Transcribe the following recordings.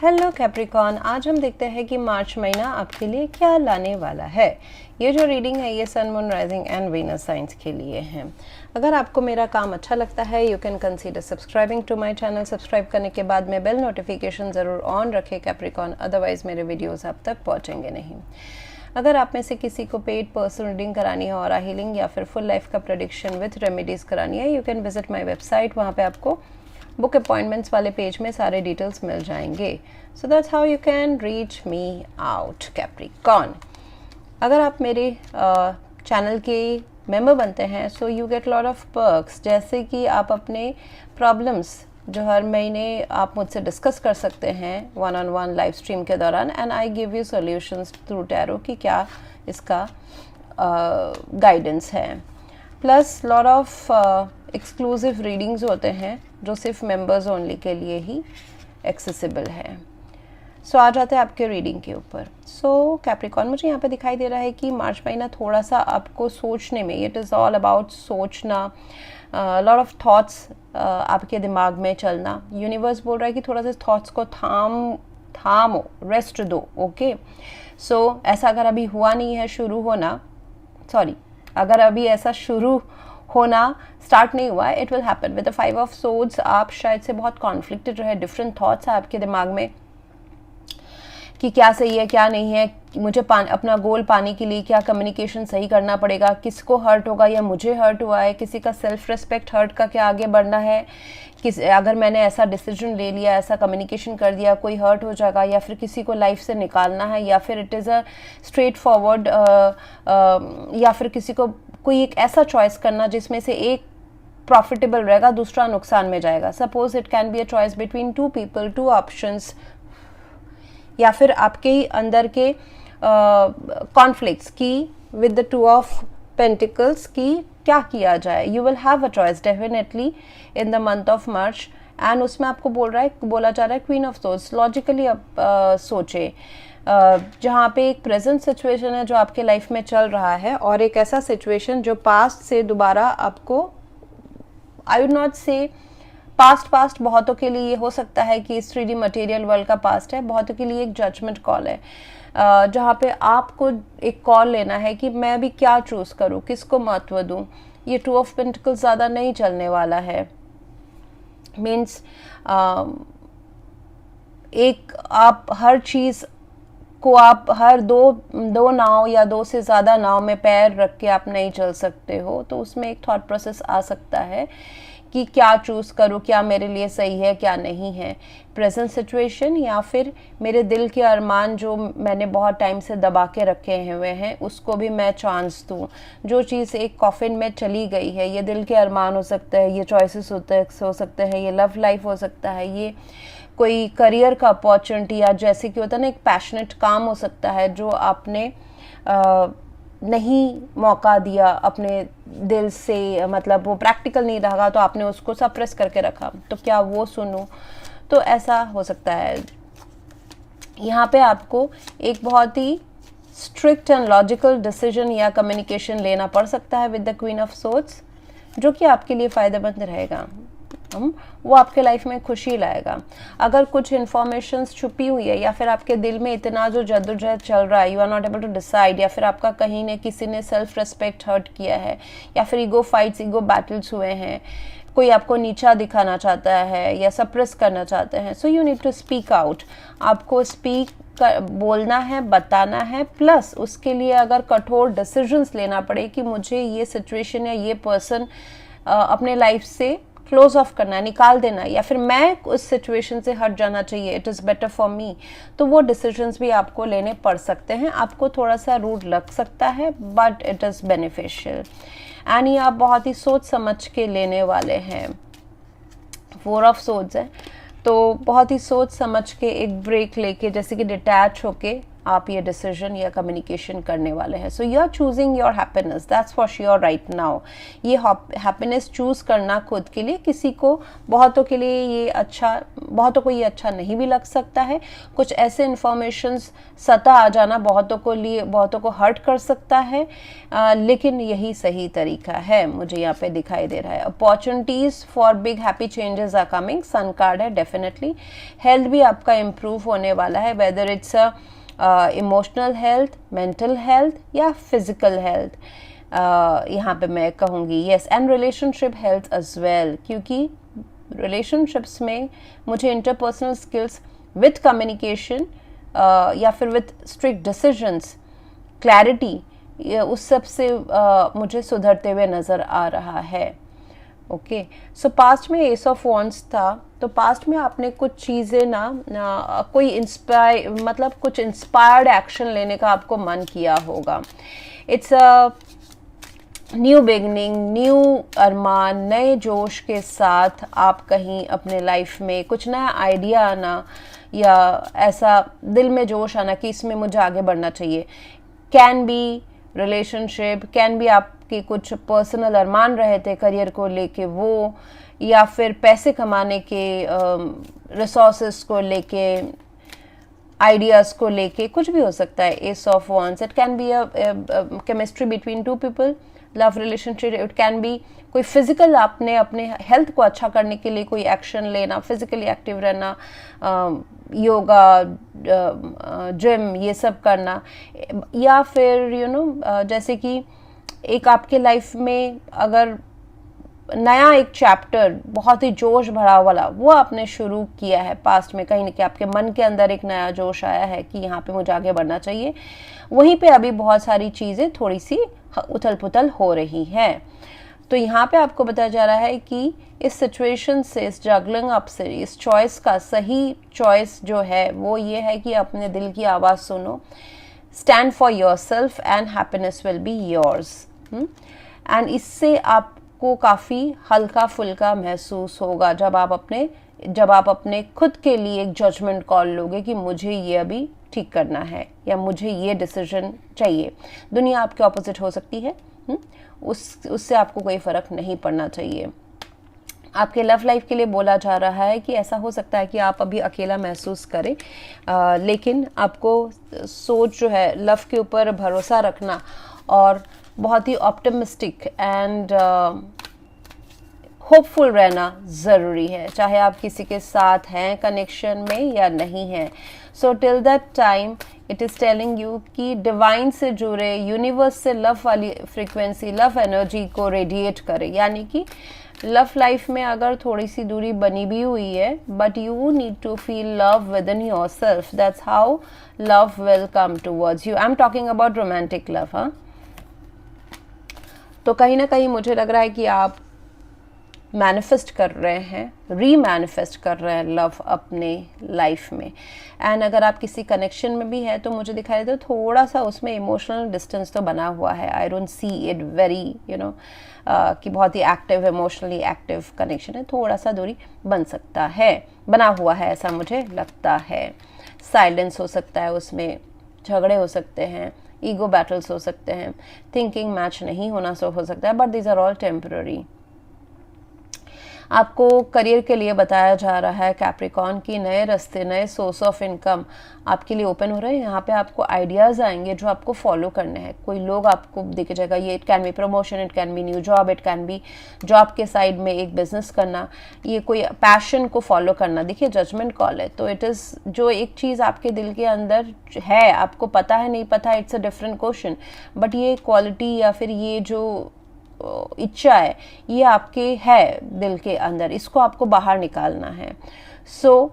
Hello Capricorn, आज हम देखते हैं कि मार्च महीना आपके लिए क्या लाने वाला है। ये जो रीडिंग है ये sun, moon, rising and Venus science के लिए है। अगर आपको मेरा काम अच्छा लगता है you can consider subscribing to my channel. Subscribe करने के बाद में बेल नोटिफिकेशन ज़रूर ऑन रखें कैप्रिकॉर्न, अदरवाइज़ मेरे वीडियोज़ आप तक पहुँचेंगे नहीं। अगर आप में से किसी को पेड पर्सनल रीडिंग करानी है, ऑरा हीलिंग या फिर फुल लाइफ का प्रेडिक्शन विथ रेमेडीज़ करानी है, you can visit my website. वहाँ पे आपको बुक अपॉइंटमेंट्स वाले पेज में सारे डिटेल्स मिल जाएंगे। So that's how you can reach me out Capricorn. अगर आप मेरे चैनल के मेंबर बनते हैं so you get lot of perks, जैसे कि आप अपने प्रॉब्लम्स जो हर महीने आप मुझसे डिस्कस कर सकते हैं one on one live stream के दौरान, and I give you solutions through tarot कि क्या इसका गाइडेंस है। Plus lot of exclusive readings होते हैं जो सिर्फ मेंबर्स ओनली के लिए ही एक्सेसिबल है। सो आ जाते हैं आपके रीडिंग के ऊपर। सो कैप्रिकॉर्न, मुझे यहाँ पे दिखाई दे रहा है कि मार्च महीना थोड़ा सा आपको सोचने में, इट इज़ ऑल अबाउट सोचना, लॉट ऑफ थॉट्स आपके दिमाग में चलना। यूनिवर्स बोल रहा है कि थोड़ा सा थॉट्स को थामो, रेस्ट दो। ओके, सो ऐसा अगर अभी हुआ नहीं है अगर अभी ऐसा शुरू होना स्टार्ट नहीं हुआ है, it will happen with the 5 of swords. आप शायद से बहुत कॉन्फ्लिक्टेड रहे, डिफरेंट थॉट्स है आपके दिमाग में कि क्या सही है क्या नहीं है, मुझे अपना गोल पाने के लिए क्या कम्युनिकेशन सही करना पड़ेगा, किसको हर्ट होगा या मुझे हर्ट हुआ है, किसी का सेल्फ रिस्पेक्ट हर्ट का क्या आगे बढ़ना है, अगर मैंने ऐसा डिसीजन ले लिया, ऐसा कम्युनिकेशन कर दिया, कोई हर्ट हो जाएगा, या फिर किसी को लाइफ से निकालना है, या फिर it is a straight forward, या फिर किसी को कोई एक ऐसा चॉइस करना जिसमें से एक प्रॉफिटेबल रहेगा, दूसरा नुकसान में जाएगा। Suppose it can be a choice between 2 people, 2 options, या फिर आपके ही अंदर के कॉन्फ्लिक्ट्स की विद द 2 ऑफ पेंटिकल्स की क्या किया जाए। You will have a choice definitely in the month of March, and उसमें आपको बोला जा रहा है क्वीन ऑफ सोर्ड्स। लॉजिकली आप सोचें, जहाँ पे एक प्रेजेंट सिचुएशन है जो आपके लाइफ में चल रहा है, और एक ऐसा सिचुएशन जो पास्ट से दोबारा आपको, आई वुड नॉट से पास्ट बहुतों के लिए ये हो सकता है कि इस 3D मटेरियल वर्ल्ड का पास्ट है, बहुतों के लिए एक जजमेंट कॉल है, जहाँ पे आपको एक कॉल लेना है कि मैं भी क्या चूज़ करूँ, किसको महत्व दूँ। ये 2 ऑफ पेंटिकल्स ज़्यादा नहीं चलने वाला है। मीन्स एक आप हर चीज़ को आप हर दो नाव या 2 से ज़्यादा नाव में पैर रख के आप नहीं चल सकते हो, तो उसमें एक थॉट प्रोसेस आ सकता है कि क्या चूज़ करूँ, क्या मेरे लिए सही है क्या नहीं है, प्रेजेंट सिचुएशन या फिर मेरे दिल के अरमान जो मैंने बहुत टाइम से दबा के रखे हुए हैं उसको भी मैं चांस दूँ। जो चीज़ एक कॉफिन में चली गई है, ये दिल के अरमान हो सकता है, ये चॉइसेस हो सकते हैं, ये लव लाइफ हो सकता है, ये कोई करियर का अपॉर्चुनिटी, या जैसे कि होता है ना एक पैशनेट काम हो सकता है जो आपने नहीं मौका दिया अपने दिल से, मतलब वो प्रैक्टिकल नहीं रहा तो आपने उसको सप्रेस करके रखा, तो क्या वो सुनूं, तो ऐसा हो सकता है। यहाँ पे आपको एक बहुत ही स्ट्रिक्ट एंड लॉजिकल डिसीजन या कम्युनिकेशन लेना पड़ सकता है with the queen of swords, जो कि आपके लिए फ़ायदेमंद रहेगा, वो आपके लाइफ में खुशी लाएगा। अगर कुछ इन्फॉर्मेशन छुपी हुई है, या फिर आपके दिल में इतना जो जद्दोजहद चल रहा है, you are not able to decide, या फिर आपका कहीं ने किसी ने सेल्फ रेस्पेक्ट हर्ट किया है, या फिर ईगो फाइट्स, ईगो बैटल्स हुए हैं, कोई आपको नीचा दिखाना चाहता है या सप्रेस करना चाहते हैं, so you need to speak out. आपको बोलना है, बताना है, प्लस उसके लिए अगर कठोर डिसीजंस लेना पड़े कि मुझे ये सिचुएशन या ये पर्सन अपने लाइफ से क्लोज ऑफ करना है, निकाल देना है, या फिर मैं उस सिचुएशन से हट जाना चाहिए, it is better for me, तो वो डिसीजंस भी आपको लेने पड़ सकते हैं। आपको थोड़ा सा रूड लग सकता है but it is beneficial, and ये आप बहुत ही सोच समझ के लेने वाले हैं। 4 ऑफ सोर्ड्स है, तो बहुत ही सोच समझ के एक ब्रेक लेके, जैसे कि डिटैच होके आप ये डिसीजन या कम्युनिकेशन करने वाले हैं। So you are choosing your happiness, that's for sure right now. ये हैप्पीनेस चूज करना खुद के लिए, किसी को बहुतों के लिए ये अच्छा, बहुतों को ये अच्छा नहीं भी लग सकता है। कुछ ऐसे इंफॉर्मेशंस सतह आ जाना बहुतों को हर्ट कर सकता है, लेकिन यही सही तरीका है, मुझे यहाँ पे दिखाई दे रहा है। Opportunities for big happy changes are coming, sun card है डेफिनेटली। हेल्थ भी आपका इम्प्रूव होने वाला है, whether it's emotional health, mental health या फिजिकल हेल्थ, यहाँ पे मैं कहूँगी yes. And relationship health as well, क्योंकि रिलेशनशिप्स में मुझे इंटरपर्सनल स्किल्स विथ कम्युनिकेशन या फिर विथ स्ट्रिक्ट डिसीजंस, क्लैरिटी, उस सब से मुझे सुधरते हुए नज़र आ रहा है। ओके, सो पास्ट में एस ऑफ वॉन्ड्स था, तो पास्ट में आपने कुछ चीज़ें कोई कुछ इंस्पायर्ड एक्शन लेने का आपको मन किया होगा। It's a new beginning, new अरमान, नए जोश के साथ आप कहीं अपने लाइफ में कुछ नया आइडिया आना या ऐसा दिल में जोश आना कि इसमें मुझे आगे बढ़ना चाहिए। Can be relationship, can be आपके कुछ पर्सनल अरमान रहे थे करियर को लेके वो, या फिर पैसे कमाने के रिसोर्सेस को लेके, आइडियाज़ को लेके, कुछ भी हो सकता है। S of wands, it can be a chemistry between two people, love relationship, it can be कोई फिजिकल, आपने अपने हेल्थ को अच्छा करने के लिए कोई एक्शन लेना, फिजिकली एक्टिव रहना, योगा, जिम, ये सब करना, या फिर जैसे कि एक आपके लाइफ में अगर नया एक चैप्टर बहुत ही जोश भरा वाला वो आपने शुरू किया है पास्ट में, कहीं ना कहीं आपके मन के अंदर एक नया जोश आया है कि यहाँ पे मुझे आगे बढ़ना चाहिए, वहीं पे अभी बहुत सारी चीज़ें थोड़ी सी उथल पुथल हो रही हैं। तो यहाँ पे आपको बताया जा रहा है कि इस सिचुएशन से, इस जगलिंग अप से, इस चॉइस का सही चॉइस जो है वो ये है कि अपने दिल की आवाज़ सुनो, stand for your self and happiness will be yours. And इससे आपको काफ़ी हल्का फुल्का महसूस होगा जब आप अपने खुद के लिए एक जजमेंट कॉल लोगे कि मुझे ये अभी ठीक करना है या मुझे ये डिसीजन चाहिए। दुनिया आपके ऑपोजिट हो सकती है, उससे आपको कोई फ़र्क नहीं पड़ना चाहिए। आपके लव लाइफ के लिए बोला जा रहा है कि ऐसा हो सकता है कि आप अभी अकेला महसूस करें, लेकिन आपको सोच जो है लव के ऊपर भरोसा रखना और बहुत ही ऑप्टिमिस्टिक एंड होपफुल रहना ज़रूरी है, चाहे आप किसी के साथ हैं कनेक्शन में या नहीं हैं। So till that time it is telling you कि डिवाइन से जुड़े, यूनिवर्स से लव वाली फ्रीक्वेंसी, लव एनर्जी को रेडिएट करें। यानी कि लव लाइफ में अगर थोड़ी सी दूरी बनी भी हुई है, but you need to feel love within yourself, that's how love will come towards you. I am talking about romantic love. हाँ, तो कहीं ना कहीं मुझे लग रहा है कि आप मैनिफेस्ट कर रहे हैं, रीमैनिफेस्ट कर रहे हैं लव अपने लाइफ में। एंड अगर आप किसी कनेक्शन में भी है तो मुझे दिखाई दे थोड़ा सा उसमें इमोशनल डिस्टेंस तो बना हुआ है। I don't see it very कि बहुत ही एक्टिव, इमोशनली एक्टिव कनेक्शन है, थोड़ा सा दूरी बन सकता है, बना हुआ है, ऐसा मुझे लगता है। साइलेंस हो सकता है, उसमें झगड़े हो सकते हैं, ईगो बैटल्स हो सकते हैं, थिंकिंग मैच नहीं होना सो हो सकता है, but these are all temporary. आपको करियर के लिए बताया जा रहा है कैप्रिकॉर्न की नए रास्ते, नए सोर्स ऑफ इनकम आपके लिए ओपन हो रहे हैं। यहाँ पे आपको आइडियाज़ आएंगे जो आपको फॉलो करने हैं। कोई लोग आपको दिख जाएगा, ये it can be promotion, it can be new job, it can be job के साइड में एक बिजनेस करना, ये कोई पैशन को फॉलो करना। देखिए जजमेंट कॉल है, तो इट इज़ जो एक चीज़ आपके दिल के अंदर है, आपको पता है नहीं पता, it's a different question, but ये क्वालिटी या फिर ये जो इच्छा है ये आपके है दिल के अंदर, इसको आपको बाहर निकालना है। सो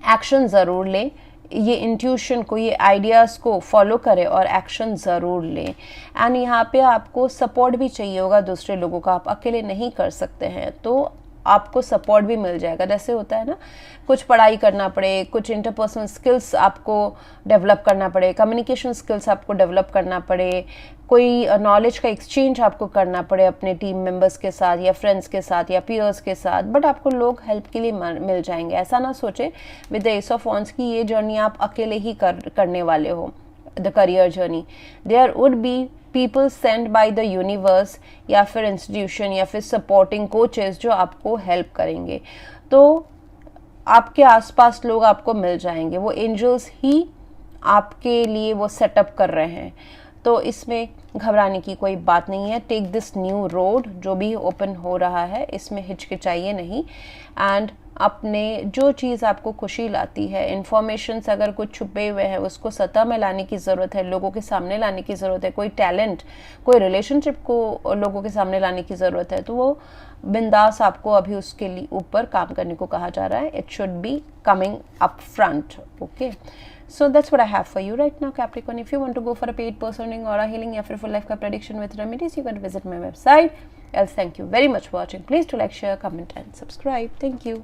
एक्शन ज़रूर लें, ये इंट्यूशन को, ये आइडियाज़ को फॉलो करें और एक्शन ज़रूर लें। एंड यहाँ पे आपको सपोर्ट भी चाहिए होगा दूसरे लोगों का, आप अकेले नहीं कर सकते हैं, तो आपको सपोर्ट भी मिल जाएगा। जैसे होता है ना, कुछ पढ़ाई करना पड़े, कुछ इंटरपर्सनल स्किल्स आपको डेवलप करना पड़े, कम्युनिकेशन स्किल्स आपको डेवलप करना पड़े, कोई नॉलेज का एक्सचेंज आपको करना पड़े अपने टीम मेंबर्स के साथ या फ्रेंड्स के साथ या पीयर्स के साथ, बट आपको लोग हेल्प के लिए मिल जाएंगे। ऐसा ना सोचे with the ace of wands की ये जर्नी आप अकेले ही करने वाले हो, the career journey. There would be people send by the universe या फिर इंस्टीट्यूशन या फिर सपोर्टिंग कोचेस जो आपको हेल्प करेंगे। तो आपके आसपास लोग आपको मिल जाएंगे, वो एंजल्स ही आपके लिए वो सेटअप कर रहे हैं। तो इसमें घबराने की कोई बात नहीं है। टेक दिस न्यू रोड, जो भी ओपन हो रहा है इसमें हिचकिचाइए नहीं। एंड अपने जो चीज़ आपको खुशी लाती है, इन्फॉर्मेशंस अगर कुछ छुपे हुए हैं उसको सतह में लाने की ज़रूरत है, लोगों के सामने लाने की ज़रूरत है, कोई टैलेंट, कोई रिलेशनशिप को लोगों के सामने लाने की ज़रूरत है, तो वो बिंदास आपको अभी उसके लिए ऊपर काम करने को कहा जा रहा है। It should be coming up front. Okay, so that's what I have for you right now, Capricorn. If you want to go for a paid personal aura healing या फिर full life का prediction with remedies, you can visit my website. Else, thank you very much for watching. Please do like, share, comment and subscribe. Thank you.